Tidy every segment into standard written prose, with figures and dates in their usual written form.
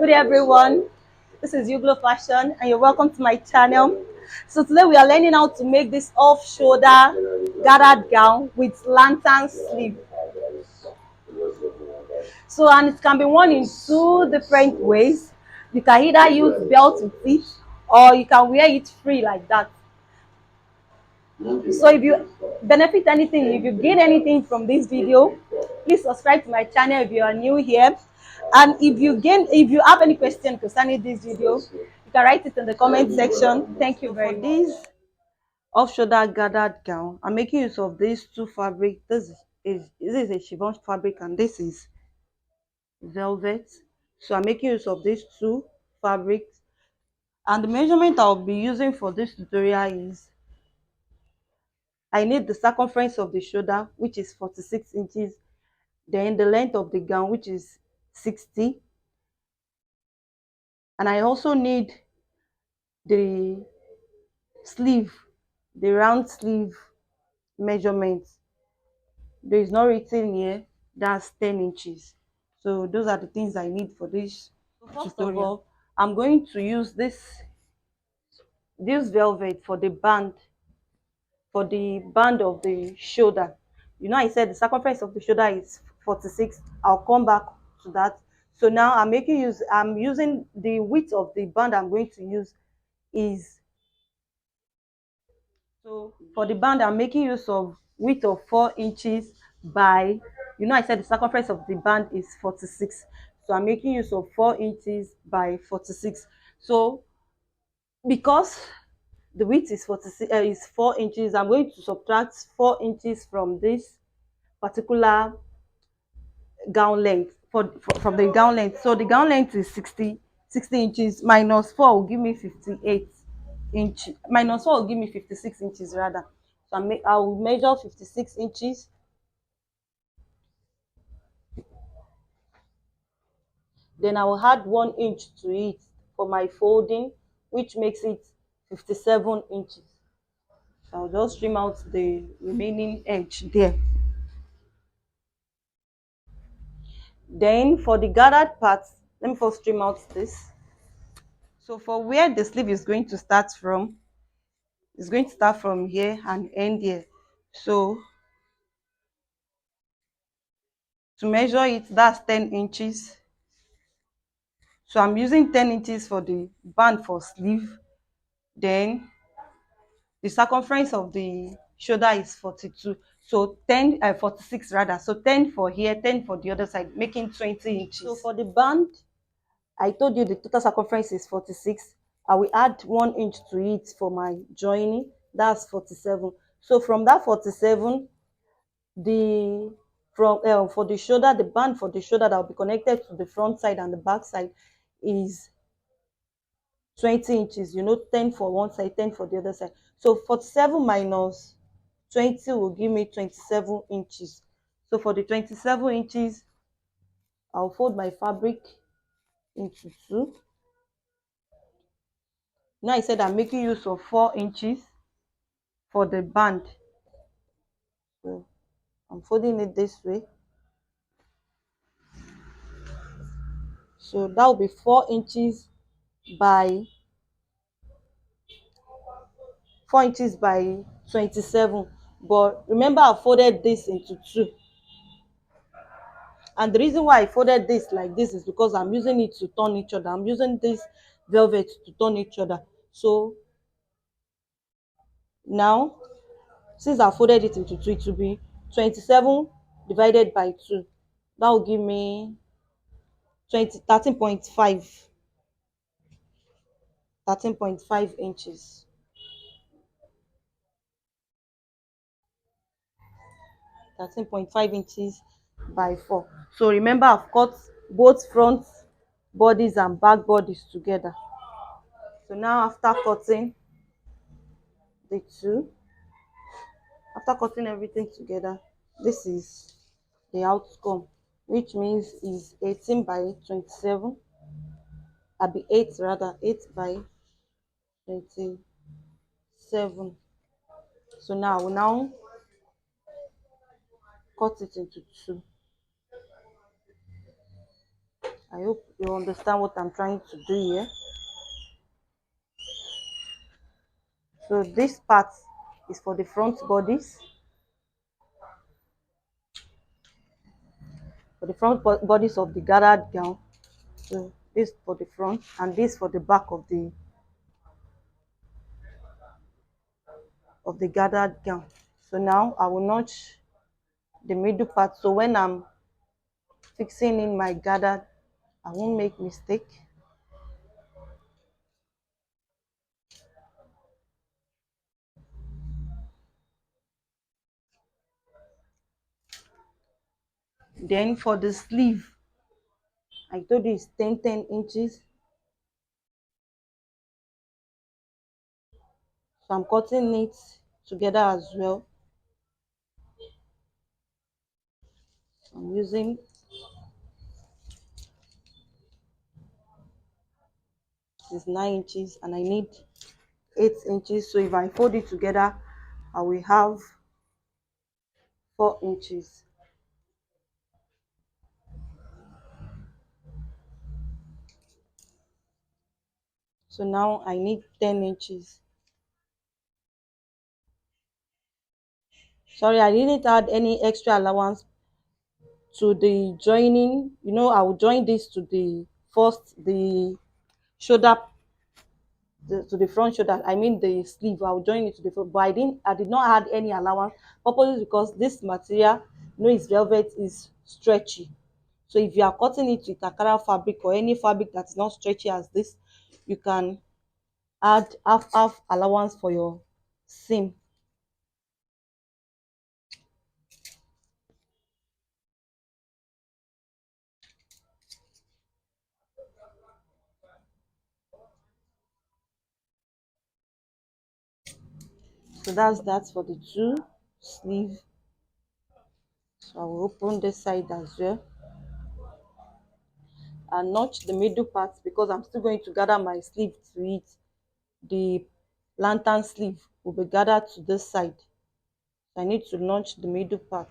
Good day, everyone. This is Uglo Fashion, and you're welcome to my channel. So today we are learning how to make this off-shoulder gathered gown with lantern sleeve. So, and it can be worn in two different ways. You can either use belt with it, or you can wear it free like that. So if you benefit anything, if you gain anything from this video, please subscribe to my channel if you are new here. And if you have any question concerning this video, you can write it in the comment section. Thank you very much. For this off-shoulder gathered gown, I'm making use of these two fabrics. This is a chiffon fabric and this is velvet. So I'm making use of these two fabrics. And the measurement I'll be using for this tutorial is I need the circumference of the shoulder, which is 46 inches, then the length of the gown, which is 60, and I also need the sleeve, the round sleeve measurement. There is not written here, that's 10 inches. So those are the things I need for this tutorial. Of all, I'm going to use this velvet for the band of the shoulder. You know, I said the circumference of the shoulder is 46. I'll come back to that. So now I'm using the width of the band I'm going to use is, so for the band I'm making use of width of 4 inches by, you know, I said the circumference of the band is 46. So I'm making use of 4 inches by 46. So because the width is 46 is 4 inches, I'm going to subtract 4 inches from this particular gown length from the gown length. So the gown length is 60 inches, minus 4 will give me 58 inches, minus 4 will give me 56 inches rather. So I will measure 56 inches. Then I will add 1 inch to it for my folding, which makes it 57 inches. So I'll just trim out the remaining edge there. Then for the gathered part, let me first trim out this. So for where the sleeve is going to start from, it's going to start from here and end here. So to measure it, that's 10 inches. So I'm using 10 inches for the band for sleeve. Then the circumference of the shoulder is 42. So 46 rather. So 10 for here, 10 for the other side, making 20 inches. So for the band, I told you the total circumference is 46. I will add 1 inch to it for my joining. That's 47. So from that 47, for the shoulder, the band for the shoulder that will be connected to the front side and the back side is 20 inches. You know, 10 for one side, 10 for the other side. So 47 minus 20 will give me 27 inches. So for the 27 inches, I'll fold my fabric into two. Now I said I'm making use of 4 inches for the band. So I'm folding it this way. So that will be 4 inches by 27. But remember, I folded this into two. And the reason why I folded this like this is because I'm using it to turn each other. I'm using this velvet to turn each other. So now, since I folded it into two, it will be 27 divided by 2. That will give me 13.5 inches. 13.5 inches by 4. So remember, I've cut both front bodies and back bodies together. So now the two after cutting everything together, this is the outcome, which means is 18 by 27. I'll be 8 rather, 8 by 27. So now I will now cut it into two. I hope you understand what I'm trying to do here. So this part is for the front bodies, for the bodies of the gathered gown. So this for the front and this for the back of the gathered gown. So now I will notch the middle part. So when I'm fixing in my gathered, I won't make mistake. Then for the sleeve, I told you it's 10 inches. So I'm cutting it together as well. So I'm using, this is 9 inches and I need 8 inches. So if I fold it together, I will have 4 inches. So now I need 10 inches. Sorry, I didn't add any extra allowance to the joining. I will join this to the shoulder, to the front shoulder. I mean the sleeve. I will join it to the front, but I did not add any allowance, purposely because this material, is velvet, is stretchy. So if you are cutting it with Akara fabric or any fabric that is not stretchy as this, you can add half allowance for your seam. So that's that for the two sleeve. So I will open this side as well and notch the middle part because I'm still going to gather my sleeve to it. The lantern sleeve will be gathered to this side. So I need to notch the middle part.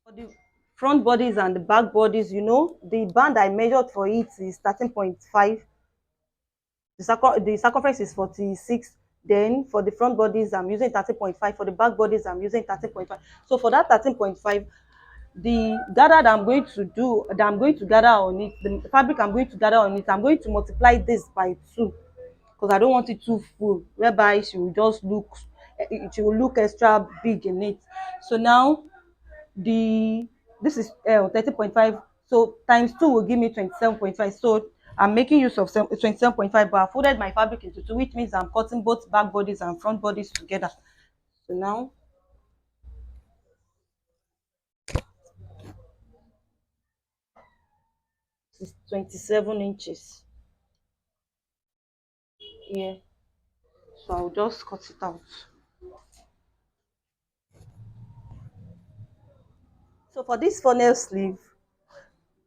For the front bodies and the back bodies, the band I measured for it is 13.5. The circumference is 46. Then for the front bodies, I'm using 13.5. For the back bodies, I'm using 13.5. So for that 13.5, the gather that I'm going to gather on it, the fabric I'm going to gather on it, I'm going to multiply this by 2 because I don't want it too full, whereby she will look extra big in it. So now the this is 30.5, so times 2 will give me 27.5. So I'm making use of 27.5, but I folded my fabric into 2, which means I'm cutting both back bodies and front bodies together. So now it's 27 inches here. So I'll just cut it out. So for this funnel sleeve,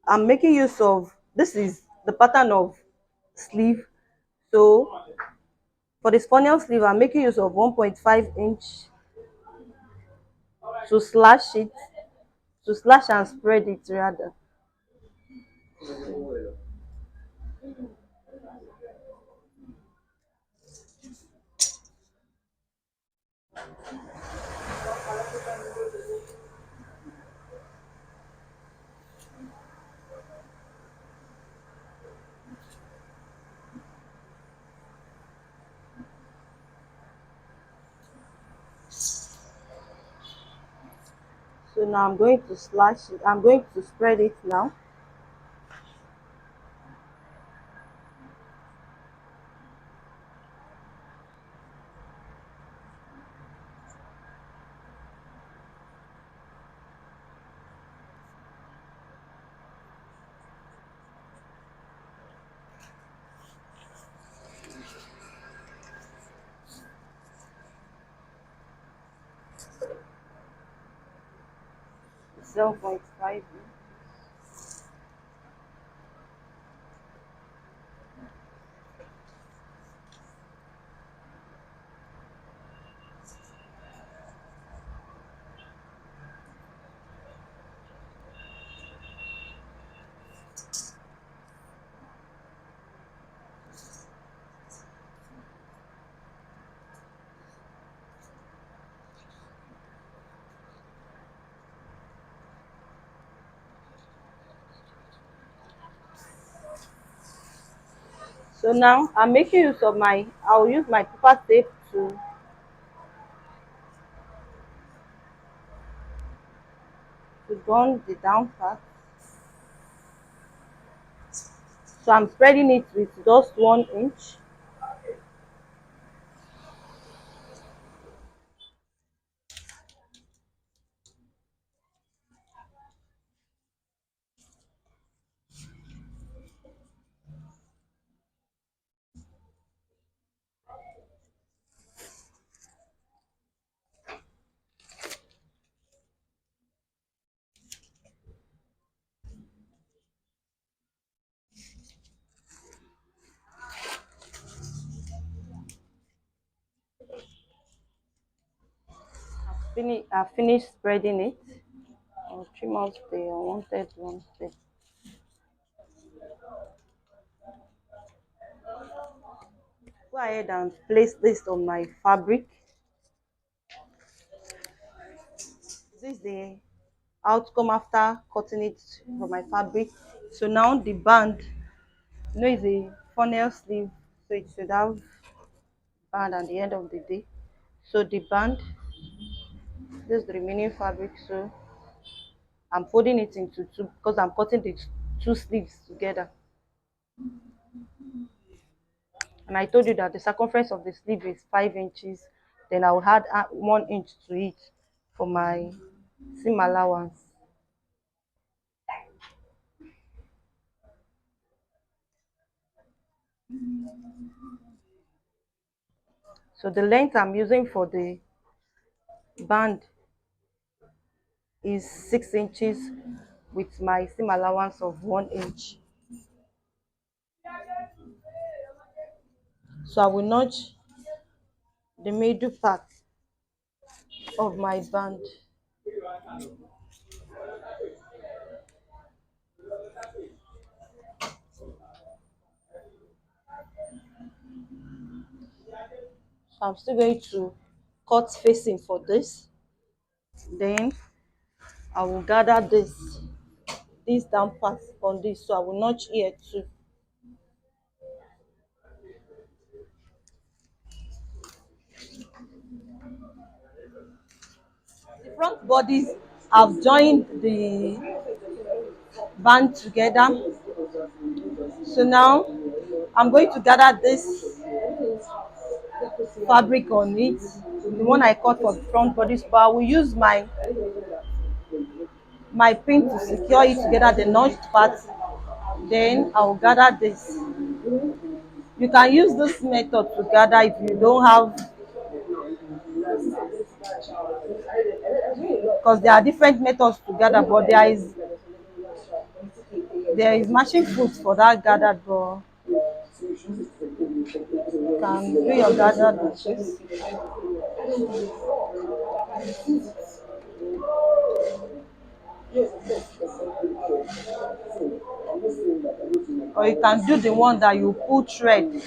I'm making use of, this is the pattern of sleeve. So for this funnel sleeve, I'm making use of 1.5 inch to slash it, to slash and spread it rather. So now I'm going to slash it. I'm going to spread it now. It's 0.5. So now I'm making use of I'll use my paper tape to gun the down part. So I'm spreading it with just 1 inch. I finished spreading it. I'll trim out the unwanted ones there. Go ahead and place this on my fabric. This is the outcome after cutting it from my fabric. So now the band, is a funnel sleeve, so it should have band at the end of the day. So the band, this is the remaining fabric. So I'm folding it into two because I'm cutting the two sleeves together. And I told you that the circumference of the sleeve is 5 inches. Then I will add 1 inch to it for my seam allowance. So the length I'm using for the band is 6 inches with my seam allowance of 1 inch. So I will notch the middle part of my band. So I'm still going to cut facing for this. Then I will gather this down part on this. So I will notch here too. The front bodies, I've joined the band together. So now I'm going to gather this fabric on it, the one I cut for the front bodies, but I will use my pin to secure it together, the notched part. Then I will gather this. You can use this method to gather if you don't have, because there are different methods to gather, but there is matching foot for that gathered, but you can do your gathered with this. Or you can do the one that you pull thread.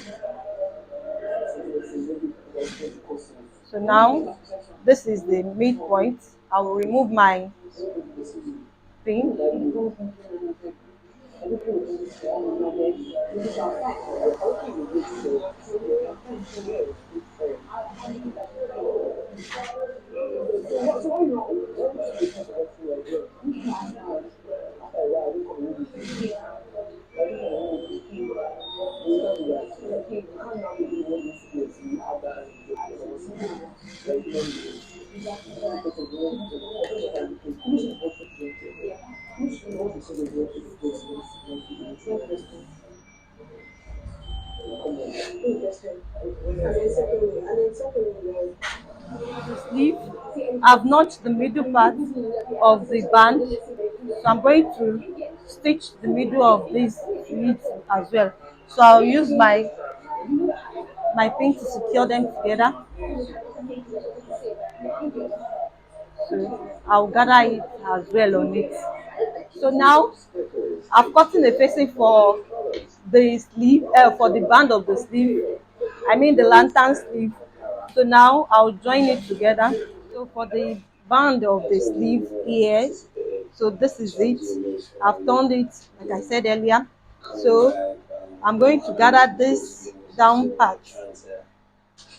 So now this is the midpoint. I will remove my pin. Sleeve. I've notched the middle part of the band, so I'm going to stitch the middle of this to it as well. So I'll use my pin to secure them together. So I'll gather it as well on it. So now I've gotten a facing for the sleeve, for the band of the sleeve. I mean the lantern sleeve. So now I'll join it together. So for the band of the sleeve here, so this is it. I've turned it like I said earlier. So I'm going to gather this down part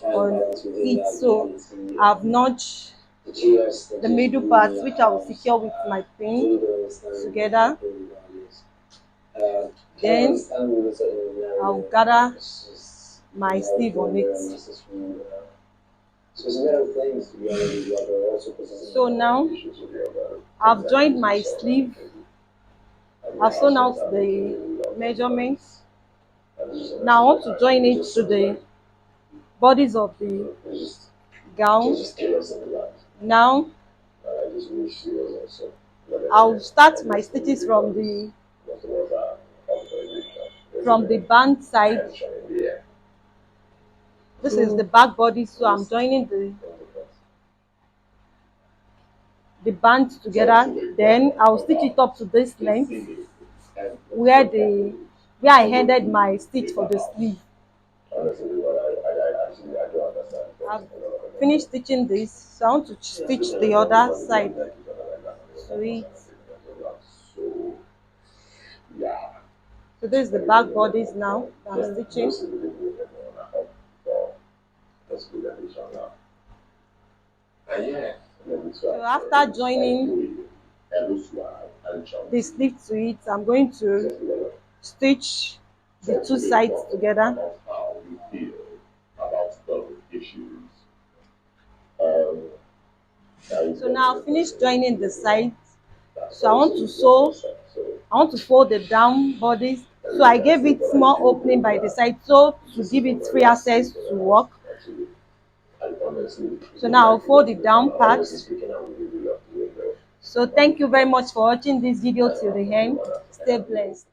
on it. So I've notched the middle part, which I will secure with my pin together. Then I'll gather my sleeve on it. So now I've joined my sleeve. I've sewn out the measurements. Now I want to join it to the bodies of the gown. Now I'll start my stitches from the band side. This is the back body, so I'm joining the band together. Then I'll stitch it up to this length where I ended my stitch for the sleeve. I've finished stitching this, so I want to stitch the other side to it. So this is the back bodies now I'm stitching. So after joining the sleeve to it, I'm going to stitch the two sides together. So now I've finished joining the sides. So I want to fold the down bodies. So I gave it small opening by the side, so to give it free access to work. So now I'll fold the down part. So thank you very much for watching this video till the end. Stay blessed.